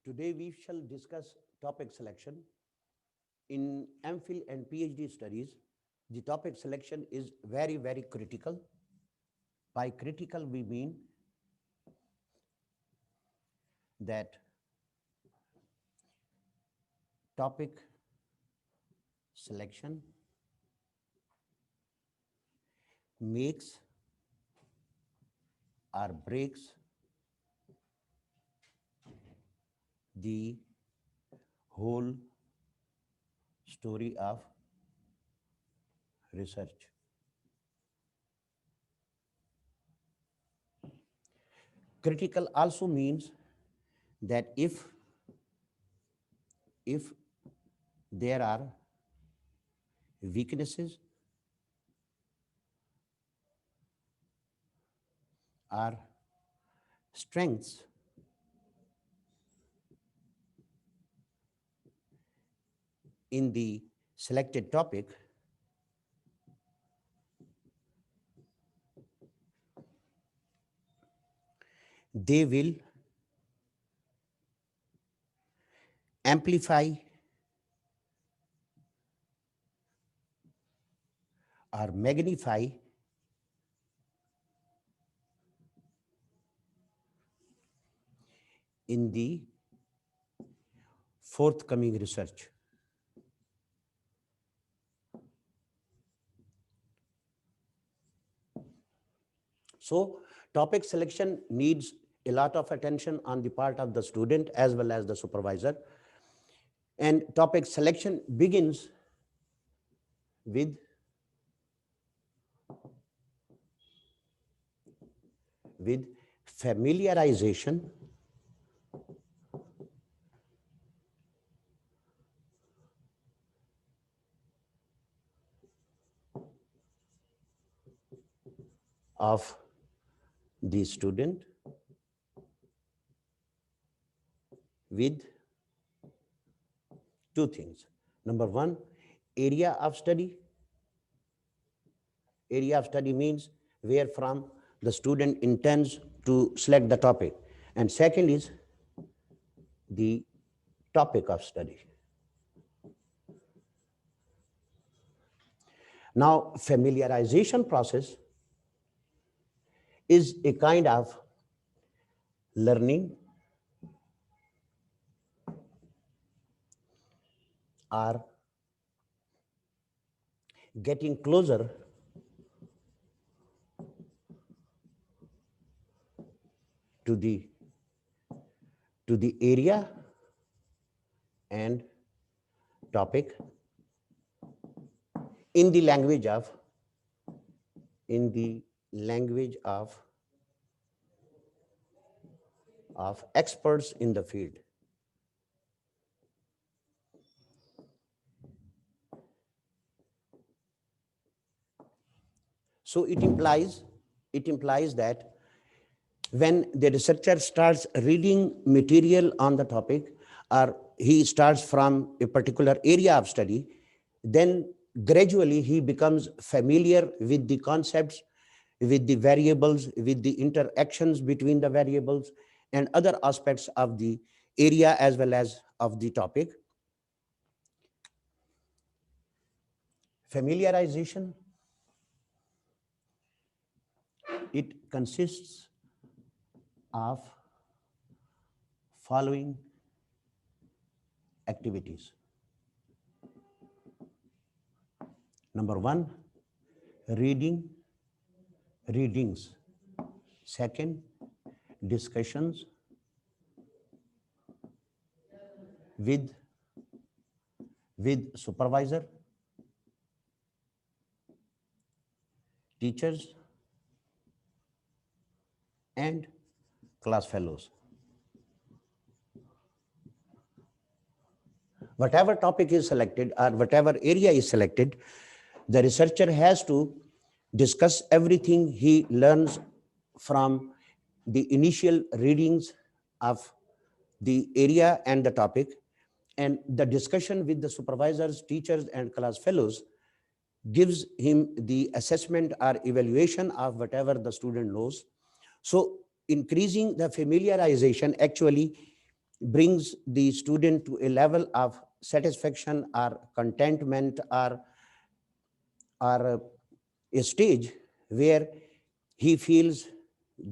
Today we shall discuss topic selection. In MPhil and PhD studies, the topic selection is very, very critical. By critical, we mean that topic selection makes or breaks the whole story of research. Critical also means that if there are weaknesses or strengths in the selected topic, they will amplify or magnify in the forthcoming research. So topic selection needs a lot of attention on the part of the student as well as the supervisor. And topic selection begins with familiarization of the student with two things. Number one, area of study. Area of study means where from the student intends to select the topic. And second is the topic of study. Now, familiarization process is a kind of learning or getting closer to the area and topic in the language of experts in the field. So it implies that when the researcher starts reading material on the topic, or he starts from a particular area of study, then gradually he becomes familiar with the concepts, with the variables, with the interactions between the variables and other aspects of the area as well as of the topic. Familiarization, it consists of following activities. Number one, readings. Second, discussions with supervisor, teachers, and class fellows. Whatever topic is selected or whatever area is selected, the researcher has to discuss everything he learns from the initial readings of the area and the topic, and the discussion with the supervisors, teachers, and class fellows gives him the assessment or evaluation of whatever the student knows. So increasing the familiarization actually brings the student to a level of satisfaction or contentment or a stage where he feels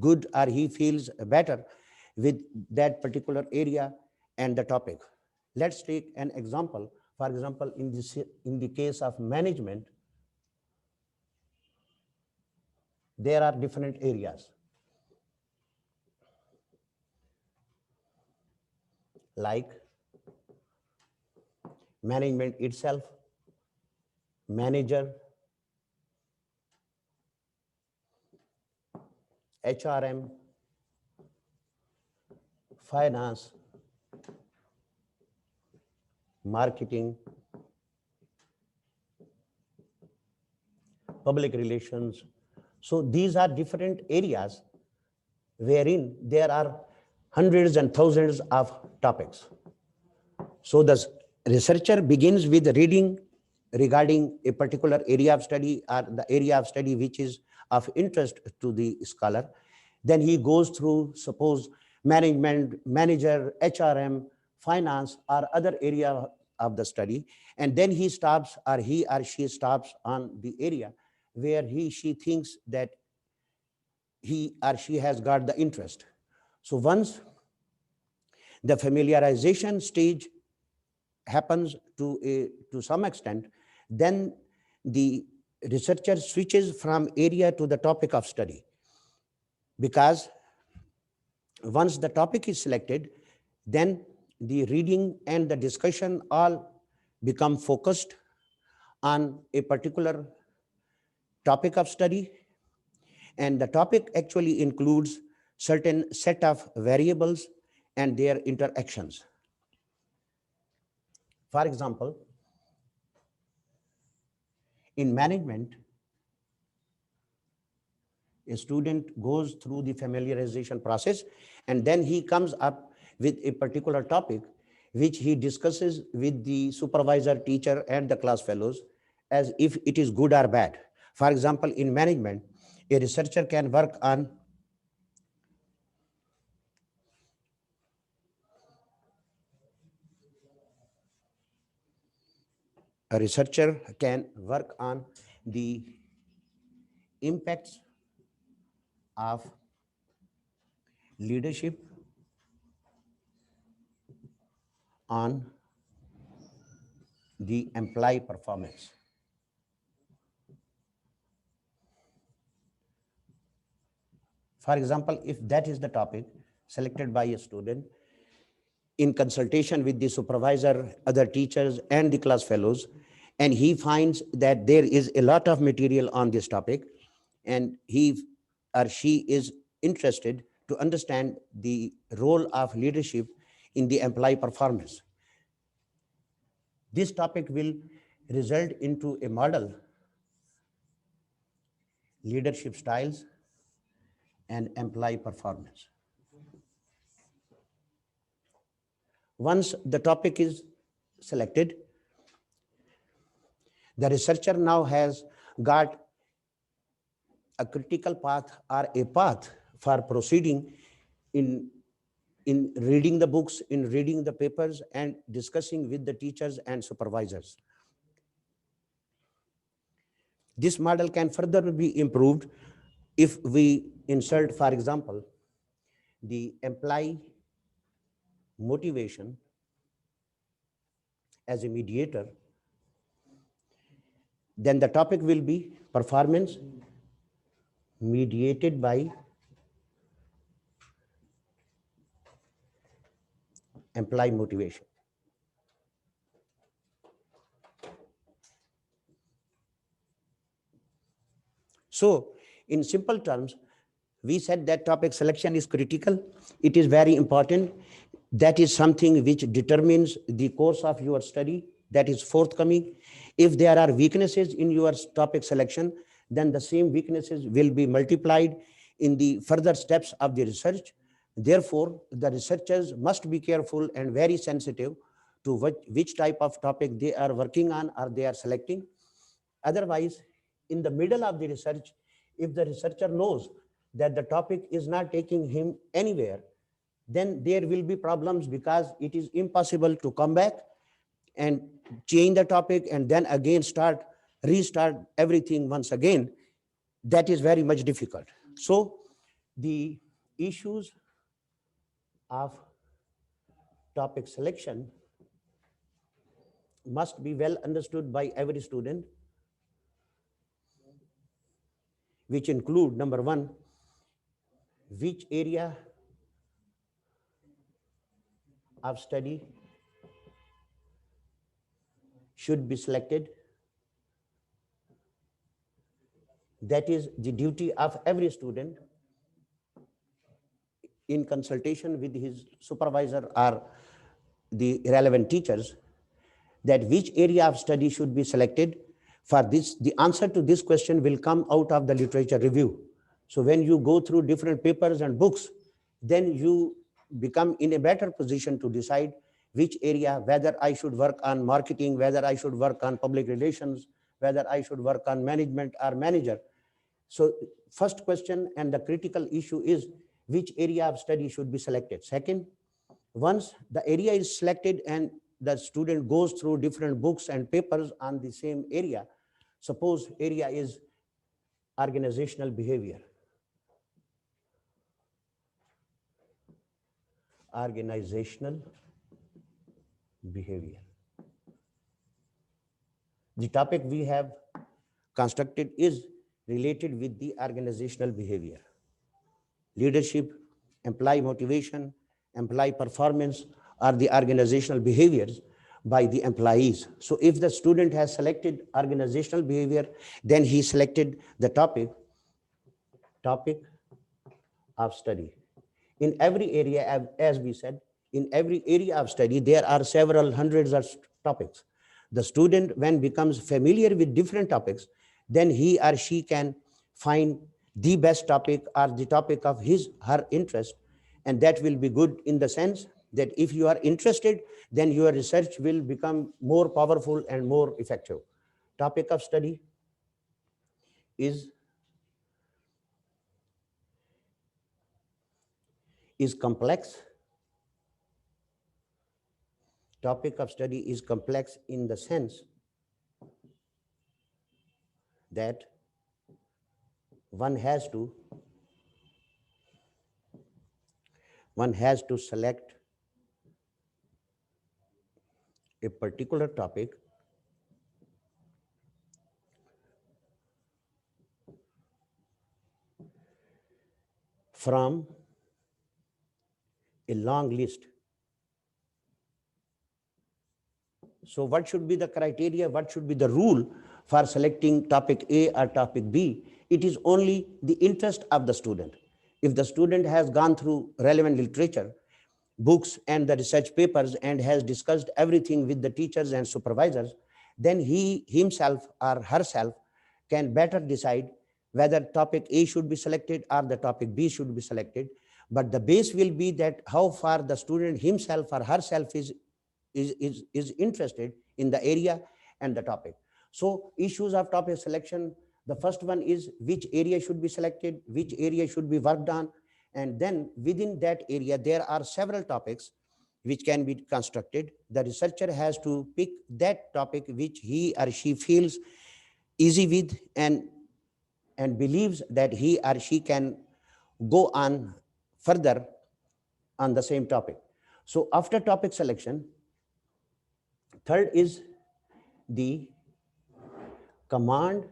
good or he feels better with that particular area and the topic. Let's take an example. For example, in the case of management, there are different areas like management itself, manager, HRM, finance, marketing, public relations. So these are different areas wherein there are hundreds and thousands of topics. So the researcher begins with reading regarding a particular area of study or the area of study which is of interest to the scholar. Then he goes through, suppose, management, manager, HRM, finance, or other area of the study. And then he stops, or he or she stops on the area where she thinks that he or she has got the interest. So once the familiarization stage happens to some extent, then the researcher switches from area to the topic of study, because once the topic is selected, then the reading and the discussion all become focused on a particular topic of study, and the topic actually includes certain set of variables and their interactions. For example, in management, a student goes through the familiarization process and then he comes up with a particular topic which he discusses with the supervisor, teacher, and the class fellows as if it is good or bad. For example, in management, a researcher can work on the impacts of leadership on the employee performance. For example, if that is the topic selected by a student in consultation with the supervisor, other teachers, and the class fellows, and he finds that there is a lot of material on this topic, and he or she is interested to understand the role of leadership in the employee performance. This topic will result into a model, leadership styles, and employee performance. Once the topic is selected, the researcher now has got a critical path or a path for proceeding in reading the books, in reading the papers, and discussing with the teachers and supervisors. This model can further be improved if we insert, for example, the employee motivation as a mediator. Then the topic will be performance mediated by employee motivation. So, in simple terms, we said that topic selection is critical. It is very important. That is something which determines the course of your study that is forthcoming. If there are weaknesses in your topic selection, then the same weaknesses will be multiplied in the further steps of the research. Therefore, the researchers must be careful and very sensitive to which type of topic they are working on or they are selecting. Otherwise, in the middle of the research, if the researcher knows that the topic is not taking him anywhere, then there will be problems because it is impossible to come back and change the topic and then again restart everything once again. That is very much difficult. So the issues of topic selection must be well understood by every student, which include, number one, which area of study should be selected. That is the duty of every student in consultation with his supervisor or the relevant teachers, that which area of study should be selected. For this, the answer to this question will come out of the literature review. So when you go through different papers and books, then you become in a better position to decide which area, whether I should work on marketing, whether I should work on public relations, whether I should work on management or manager. So first question and the critical issue is which area of study should be selected. Second, once the area is selected and the student goes through different books and papers on the same area, suppose area is organizational behavior. Organizational behavior. The topic we have constructed is related with the organizational behavior. Leadership, employee motivation, employee performance are the organizational behaviors by the employees. So if the student has selected organizational behavior, then he selected the topic of study. In every area, as we said, in every area of study, there are several hundreds of topics. The student, when becomes familiar with different topics, then he or she can find the best topic or the topic of her interest. And that will be good in the sense that if you are interested, then your research will become more powerful and more effective. Topic of study is complex. Topic of study is complex in the sense that one has to select a particular topic from a long list. So what should be the criteria? What should be the rule for selecting topic A or topic B? It is only the interest of the student. If the student has gone through relevant literature, books and the research papers and has discussed everything with the teachers and supervisors, then he himself or herself can better decide whether topic A should be selected or the topic B should be selected. But the base will be that how far the student himself or herself is interested in the area and the topic. So issues of topic selection, the first one is which area should be selected, which area should be worked on, and then within that area there are several topics which can be constructed. The researcher has to pick that topic which he or she feels easy with and believes that he or she can go on further on the same topic. So after topic selection, third is the command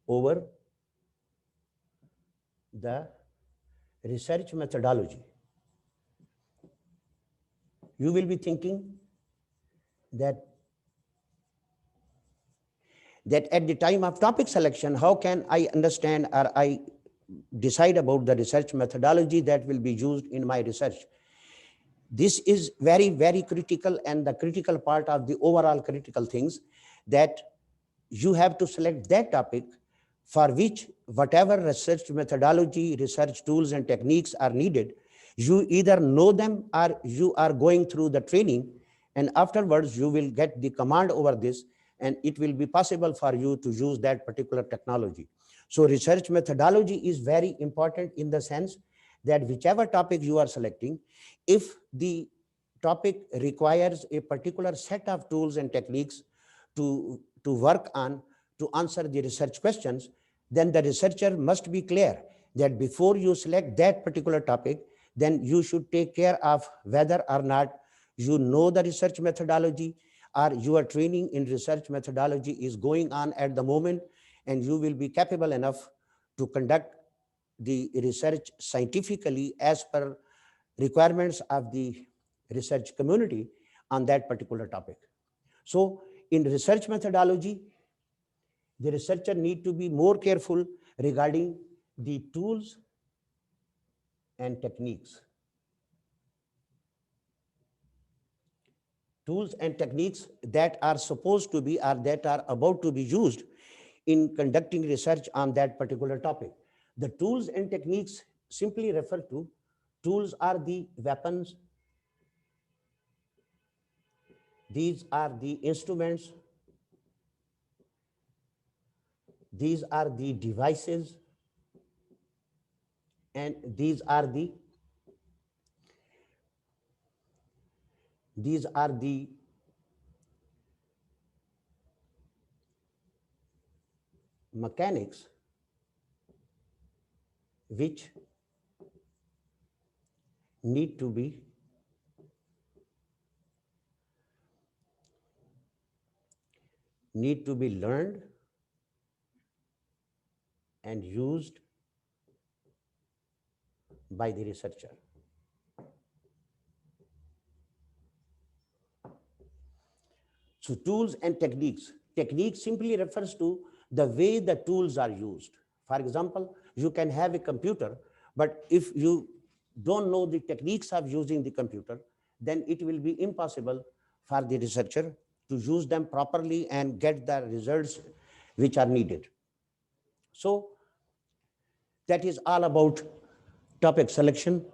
over the research methodology. You will be thinking that at the time of topic selection, how can I understand or I decide about the research methodology that will be used in my research? This is very, very critical, and the critical part of the overall critical things, that you have to select that topic for which whatever research methodology, research tools and techniques are needed, you either know them or you are going through the training, and afterwards you will get the command over this, and it will be possible for you to use that particular technology. So research methodology is very important in the sense that whichever topic you are selecting, if the topic requires a particular set of tools and techniques to work on to answer the research questions, then the researcher must be clear that before you select that particular topic, then you should take care of whether or not you know the research methodology, or your training in research methodology is going on at the moment, and you will be capable enough to conduct the research scientifically as per requirements of the research community on that particular topic. So in research methodology, the researcher need to be more careful regarding the tools and techniques. Tools and techniques that are supposed to be or that are about to be used in conducting research on that particular topic. The tools and techniques simply refer to, tools are the weapons, these are the instruments, these are the devices, and these are the mechanics which need to be learned and used by the researcher. So tools and techniques. Technique simply refers to the way the tools are used. For example, you can have a computer, but if you don't know the techniques of using the computer, then it will be impossible for the researcher to use them properly and get the results which are needed. So that is all about topic selection.